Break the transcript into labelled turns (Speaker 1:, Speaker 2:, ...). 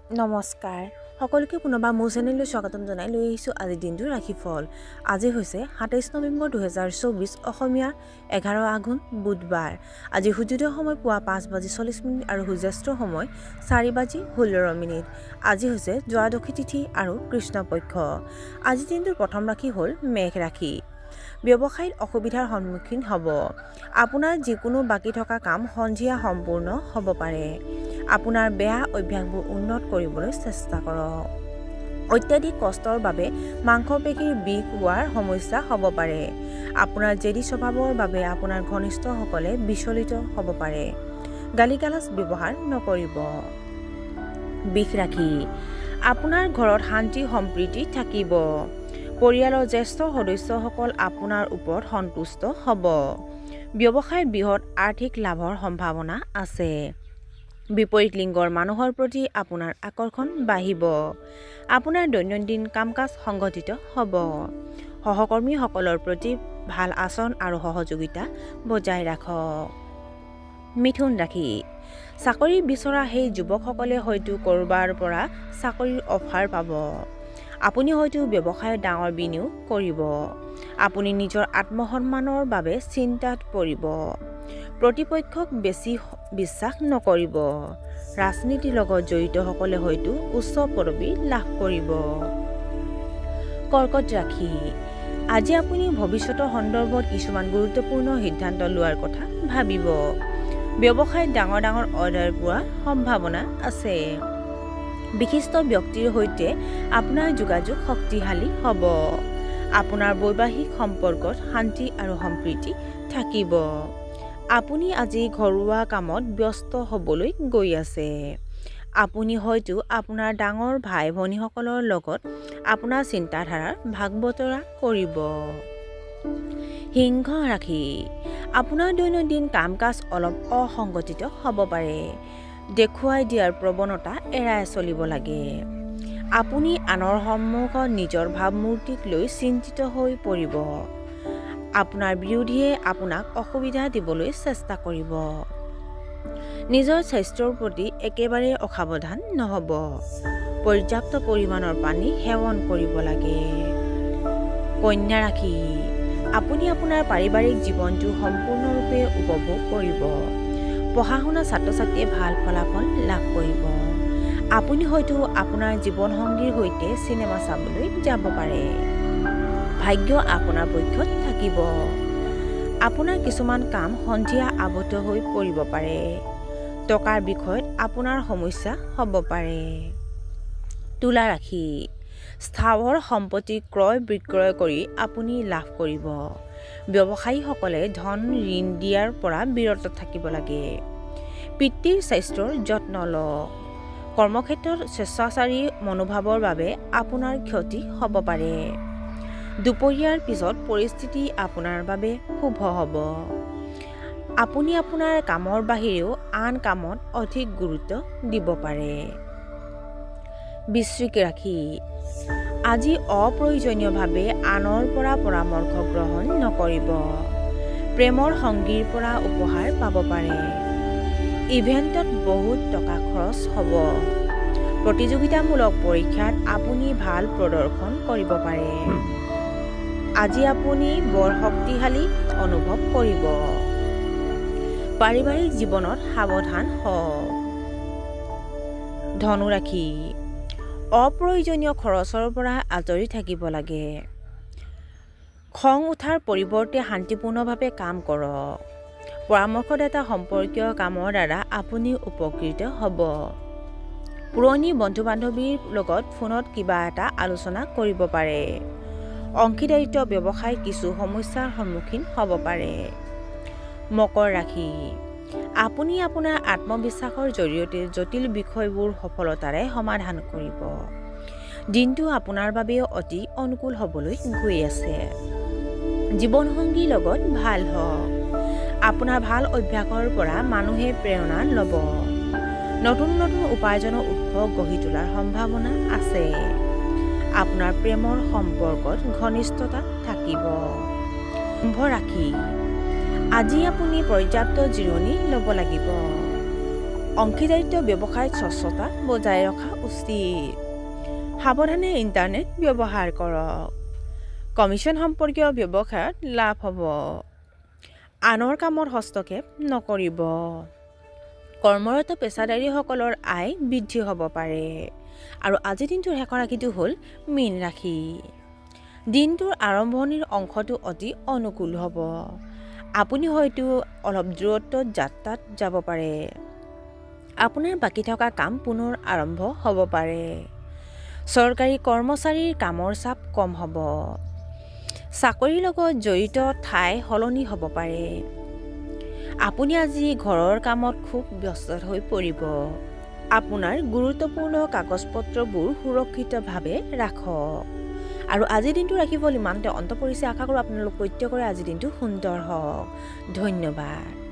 Speaker 1: নমস্কাৰ সকলোকে পুনৰবাৰ মোৰ চেনেললৈ স্বাগতম জনাই লৈ আহিছোঁ আজিৰ দিনটোৰ ৰাশিফল। আজি হৈছে ২৭ নৱেম্বৰ ২০২৪ অসমীয়াৰ ১১ আঘোণ বুধবাৰ। আজি সূৰ্যোদয় সময় পুৱা ৫:৪০ আৰু সূৰ্যাস্তৰ সময় ৪:১৬। আজি হৈছে দ্বাদশী তিথি আৰু কৃষ্ণপক্ষ। আজিৰ দিনটোৰ প্ৰথম ৰাশি হ'ল মেঘ ৰাশি। ব্যৱসায়ত অসুবিধাৰ সন্মুখীন হ'ব। আপোনাৰ যিকোনো বাকী থকা কাম সন্ধিয়া সম্পূৰ্ণ হ'ব পাৰে। আপোনাৰ বেয়া অভ্যাসবোৰ উন্নত কৰিবলৈ চেষ্টা কৰক। অত্যাধিক কষ্টৰ বাবে মাংসপেশীৰ বিষ হোৱাৰ সমস্যা হ'ব পাৰে। আপোনাৰ জেদী স্বভাৱৰ বাবে আপোনাৰ ঘনিষ্ঠসকলে বিচলিত হ'ব পাৰে। গালি-গালাজ ব্যৱহাৰ নকৰিব। বৃষ ৰাশি। আপোনাৰ ঘৰত শান্তি সম্প্ৰীতি থাকিব। পৰিয়ালৰ জ্যেষ্ঠ সদস্যসকল আপোনাৰ ওপৰত সন্তুষ্ট হ'ব। ব্যৱসায়ত বৃহৎ আৰ্থিক লাভৰ সম্ভাৱনা আছে। বিপৰীত লিংগৰ মানুহৰ প্ৰতি আপোনাৰ আকৰ্ষণ বাঢ়িব। আপোনাৰ দৈনন্দিন কাম-কাজ সংগঠিত হ'ব। সহকৰ্মীসকলৰ প্ৰতি ভাল আচৰণ আৰু সহযোগিতা বজাই ৰাখক। মিথুন ৰাশি। চাকৰি বিচৰা সেই যুৱকসকলে হয়তো ক'ৰবাৰ পৰা চাকৰিৰ অফাৰ পাব। আপুনি হয়তো ব্যৱসায়ত ডাঙৰ বিনিয়োগ কৰিব। আপুনি নিজৰ আত্মসন্মানৰ বাবে চিন্তাত পৰিব। প্ৰতিপক্ষক বেছি বিশ্বাস নকৰিব। ৰাজনীতিৰ লগত জড়িতসকলে হয়তো উচ্চ পদবী লাভ কৰিব। কৰ্কট ৰাশি। আজি আপুনি ভৱিষ্যতৰ সন্দৰ্ভত কিছুমান গুৰুত্বপূৰ্ণ সিদ্ধান্ত লোৱাৰ কথা ভাবিব। ব্যৱসায়ত ডাঙৰ ডাঙৰ অৰ্ডাৰ পোৱাৰ সম্ভাৱনা আছে। বিশিষ্ট ব্যক্তিৰ সৈতে আপোনাৰ যোগাযোগ শক্তিশালী হ'ব। আপোনাৰ বৈবাহিক সম্পৰ্কত শান্তি আৰু সম্প্ৰীতি থাকিব। আপুনি আজি ঘৰুৱা কামত ব্যস্ত হ'বলৈ গৈ আছে। আপুনি হয়তো আপোনাৰ ডাঙৰ ভাই-ভনীসকলৰ লগত আপোনাৰ চিন্তাধাৰাৰ ভাগ-বতৰা কৰিব। সিংহ ৰাশি। আপোনাৰ দৈনন্দিন কাম-কাজ অলপ অসংগঠিত হ'ব পাৰে। দেখুৱাই দিয়াৰ প্ৰৱণতা এৰাই চলিব লাগে। আপুনি আনৰ সন্মুখত নিজৰ ভাৱমূৰ্তিক লৈ চিন্তিত হৈ পৰিব। আপোনাৰ বিৰোধীয়ে আপোনাক অসুবিধা দিবলৈ চেষ্টা কৰিব। নিজৰ স্বাস্থ্যৰ প্ৰতি একেবাৰে অসাৱধান নহ'ব। পৰ্যাপ্ত পৰিমাণৰ পানী সেৱন কৰিব লাগে। কন্যা ৰাশি। আপুনি আপোনাৰ পাৰিবাৰিক জীৱনটো সম্পূৰ্ণৰূপে উপভোগ কৰিব। পঢ়া-শুনা ছাত্ৰ-ছাত্ৰীয়ে ভাল ফলাফল লাভ কৰিব। আপুনি হয়তো আপোনাৰ জীৱনসংগীৰ সৈতে চিনেমা চাবলৈ যাব পাৰে। ভাগ্য আপোনাৰ পক্ষত থাকিব। আপোনাৰ কিছুমান কাম সন্ধিয়া আবদ্ধ হৈ পৰিব পাৰে। টকাৰ বিষয়ত আপোনাৰ সমস্যা হ'ব পাৰে। তুলা ৰাশি। স্থাৱৰ সম্পত্তি ক্ৰয় বিক্ৰয় কৰি আপুনি লাভ কৰিব। ব্যৱসায়ীসকলে ধন ঋণ দিয়াৰ পৰা বিৰত থাকিব লাগে। পিতৃৰ স্বাস্থ্যৰ যত্ন লওক। কৰ্মক্ষেত্ৰত স্বেচ্ছাচাৰী মনোভাৱৰ বাবে আপোনাৰ ক্ষতি হ'ব পাৰে। দুপৰীয়াৰ পিছত পৰিস্থিতি আপোনাৰ বাবে শুভ হ'ব। আপুনি আপোনাৰ কামৰ বাহিৰেও আন কামত অধিক গুৰুত্ব দিব পাৰে। বৃশ্চিক ৰাশি। আজি অপ্ৰয়োজনীয়ভাৱে আনৰ পৰা পৰামৰ্শ গ্ৰহণ নকৰিব। প্ৰেমৰ সংগীৰ পৰা উপহাৰ পাব পাৰে। ইভেণ্টত বহুত টকা খৰচ হ'ব। প্ৰতিযোগিতামূলক পৰীক্ষাত আপুনি ভাল প্ৰদৰ্শন কৰিব পাৰে। আজি আপুনি বৰ শক্তিশালী অনুভৱ কৰিব। পাৰিবাৰিক জীৱনত সাৱধান হওক। ধনু ৰাশি। অপ্ৰয়োজনীয় খৰচৰ পৰা আঁতৰি থাকিব লাগে। খং উঠাৰ পৰিৱৰ্তে শান্তিপূৰ্ণভাৱে কাম কৰক। পৰামৰ্শদাতা সম্পৰ্কীয় কামৰ দ্বাৰা আপুনি উপকৃত হ'ব। পুৰণি বন্ধু-বান্ধৱীৰ লগত ফোনত কিবা এটা আলোচনা কৰিব পাৰে। অংশীদাৰিত্ব ব্যৱসায় কিছু সমস্যাৰ সন্মুখীন হ'ব পাৰে। মকৰ ৰাশি। আপুনি আপোনাৰ আত্মবিশ্বাসৰ জৰিয়তে জটিল বিষয়বোৰ সফলতাৰে সমাধান কৰিব। দিনটো আপোনাৰ বাবে অতি অনুকূল হ'বলৈ গৈ আছে। জীৱনসংগীৰ লগত ভাল হওক। আপোনাৰ ভাল অভ্যাসৰ পৰা মানুহে প্ৰেৰণা ল'ব। নতুন নতুন উপাৰ্জনৰ উৎস গঢ়ি তোলাৰ সম্ভাৱনা আছে। আপোনাৰ প্ৰেমৰ সম্পৰ্কত ঘনিষ্ঠতা থাকিব। কুম্ভ ৰাশি। আজি আপুনি পৰ্যাপ্ত জিৰণি ল'ব লাগিব। অংশীদাৰিত্ব ব্যৱসায়ত স্বচ্ছতা বজাই ৰখা উচিত। সাৱধানে ইণ্টাৰনেট ব্যৱহাৰ কৰক। কমিশ্যন সম্পৰ্কীয় ব্যৱসায়ত লাভ হ'ব। আনৰ কামত হস্তক্ষেপ নকৰিব। কৰ্মৰত পেছাদাৰীসকলৰ আয় বৃদ্ধি হ'ব পাৰে। আৰু আজিৰ দিনটোৰ শেষৰ ৰাশিটো হ'ল মীন ৰাশি। দিনটোৰ আৰম্ভণিৰ অংশটো অতি অনুকূল হ'ব। আপুনি হয়তো অলপ দূৰত্বত যাত্ৰাত যাব পাৰে। আপোনাৰ বাকী থকা কাম পুনৰ আৰম্ভ হ'ব পাৰে। চৰকাৰী কৰ্মচাৰীৰ কামৰ চাপ কম হ'ব। চাকৰিৰ লগত জড়িত ঠাই সলনি হ'ব পাৰে। আপুনি আজি ঘৰৰ কামত খুব ব্যস্ত হৈ পৰিব। আপোনাৰ গুৰুত্বপূৰ্ণ কাগজ-পত্ৰবোৰ সুৰক্ষিতভাৱে ৰাখক। আৰু আজিৰ দিনটো ৰাখিব ইমানতে অন্ত পৰিছে। আশা কৰোঁ আপোনালোক প্ৰত্যেকৰে আজিৰ দিনটো সুন্দৰ হওক। ধন্যবাদ।